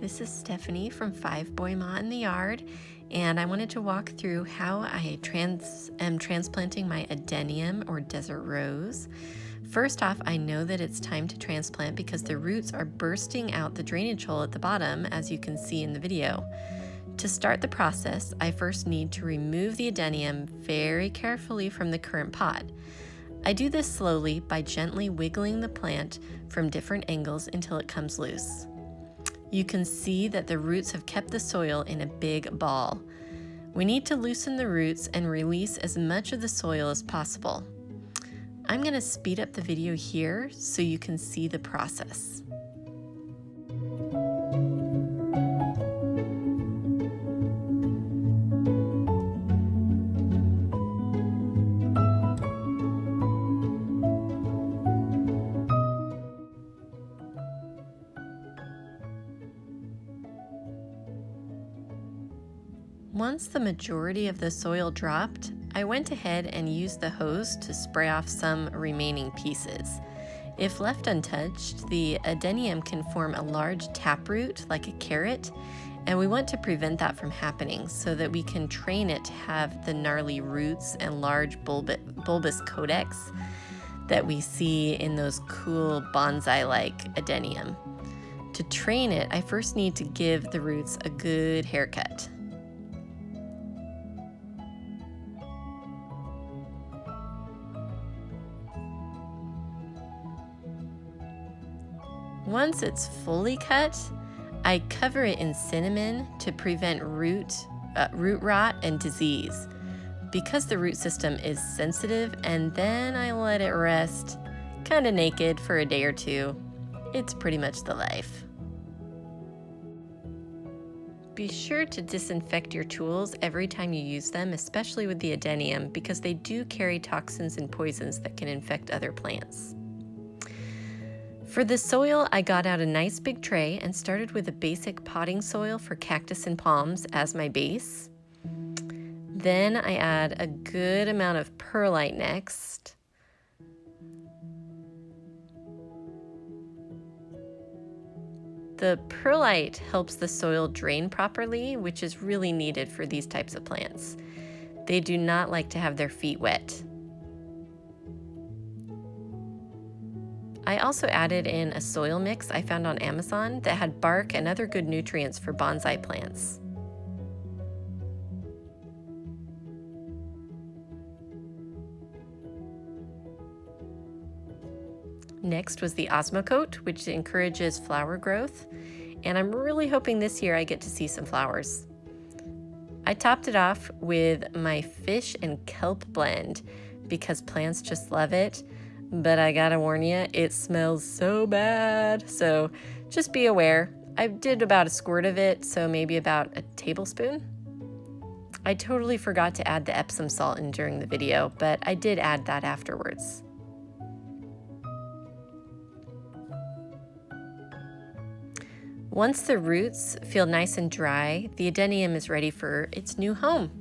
This is Stephanie from 5 Boy Ma in the Yard, and I wanted to walk through how I am transplanting my adenium or desert rose. First off, I know that it's time to transplant because the roots are bursting out the drainage hole at the bottom, as you can see in the video. To start the process, I first need to remove the adenium very carefully from the current pot. I do this slowly by gently wiggling the plant from different angles until it comes loose. You can see that the roots have kept the soil in a big ball. We need to loosen the roots and release as much of the soil as possible. I'm going to speed up the video here so you can see the process. Once the majority of the soil dropped, I went ahead and used the hose to spray off some remaining pieces. If left untouched, the adenium can form a large taproot like a carrot, and we want to prevent that from happening so that we can train it to have the gnarly roots and large bulbous codex that we see in those cool bonsai-like adenium. To train it, I first need to give the roots a good haircut. Once it's fully cut, I cover it in cinnamon to prevent root rot and disease because the root system is sensitive, and then I let it rest kind of naked for a day or two. It's pretty much the life. Be sure to disinfect your tools every time you use them, especially with the adenium, because they do carry toxins and poisons that can infect other plants. For the soil, I got out a nice big tray and started with a basic potting soil for cactus and palms as my base. Then I add a good amount of perlite next. The perlite helps the soil drain properly, which is really needed for these types of plants. They do not like to have their feet wet. I also added in a soil mix I found on Amazon that had bark and other good nutrients for bonsai plants. Next was the Osmocote, which encourages flower growth, and I'm really hoping this year I get to see some flowers. I topped it off with my fish and kelp blend because plants just love it. But I gotta warn you, it smells so bad. So just be aware. I did about a squirt of it, so maybe about a tablespoon. I totally forgot to add the Epsom salt in during the video, but I did add that afterwards. Once the roots feel nice and dry, the adenium is ready for its new home.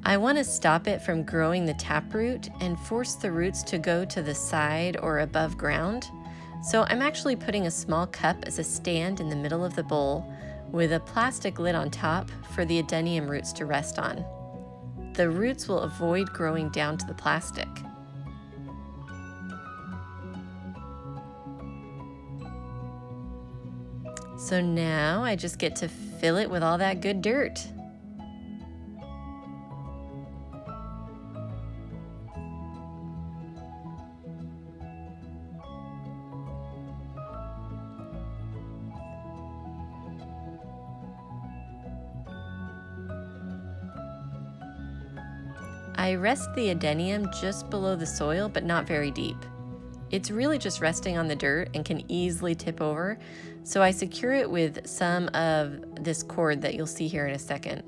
I want to stop it from growing the taproot and force the roots to go to the side or above ground. So I'm actually putting a small cup as a stand in the middle of the bowl with a plastic lid on top for the adenium roots to rest on. The roots will avoid growing down to the plastic. So now I just get to fill it with all that good dirt. I rest the adenium just below the soil, but not very deep. It's really just resting on the dirt and can easily tip over, so I secure it with some of this cord that you'll see here in a second.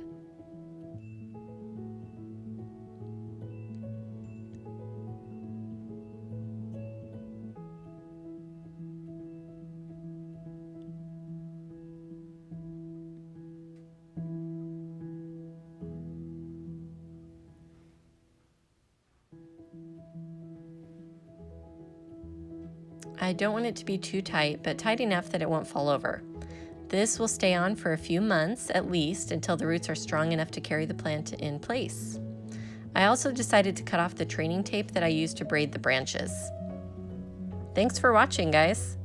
I don't want it to be too tight, but tight enough that it won't fall over. This will stay on for a few months at least until the roots are strong enough to carry the plant in place. I also decided to cut off the training tape that I used to braid the branches. Thanks for watching, guys.